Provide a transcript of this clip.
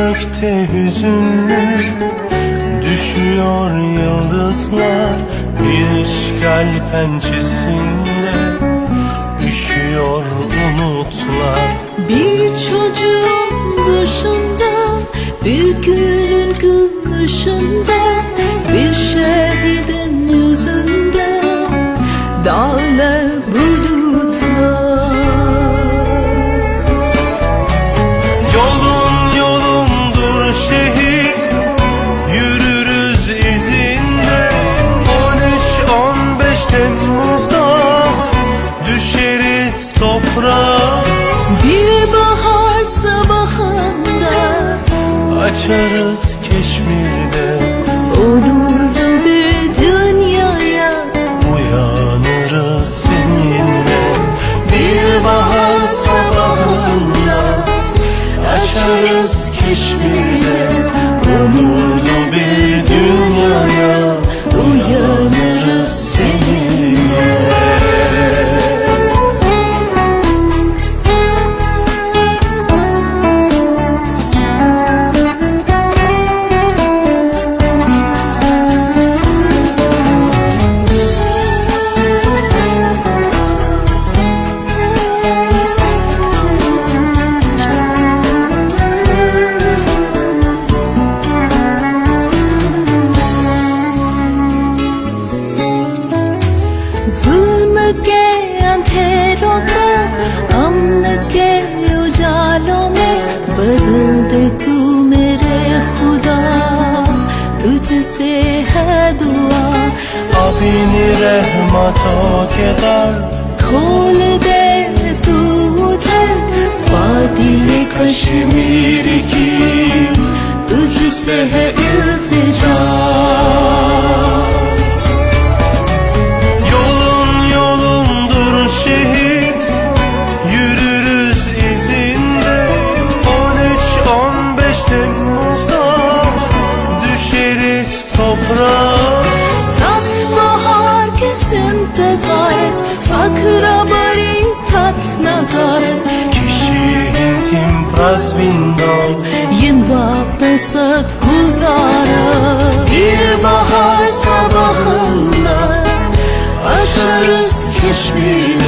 gökte hüzünlü düşüyor yıldızlar, bir işgal pençesinde üşüyor umutlar. Bir çocuğun başında, bir gülün gülüşünde, bir şehidin yüzünde dağlar bulutlar. Yolum yolumdur şehit, yürürüz izinde. 13-15 Temmuz'da düşeriz toprağa. Bir bahar sabahında Açarız Keşmir'de onurlu bir dünyaya, uyanırız seninle. Bir bahar sabahında açarız Keşmir'de onurlu bir dünyaya, uyanırız seninle. जुल्म के अंधेरों को अमन के उजालों में बदल दे तू मेरे खुदा, तुझसे है दुआ। अपनी रहमतों के दर खोल दे तू उधर वादी कश्मीर की, तुझसे है इल्तिजा। tat bahar के इंतज़ारस फ़ख्र बड़ी tat nazares, kişinin timprasvindo yinva pesat guzara. Bir bahar sabahında açarız Keşmir'de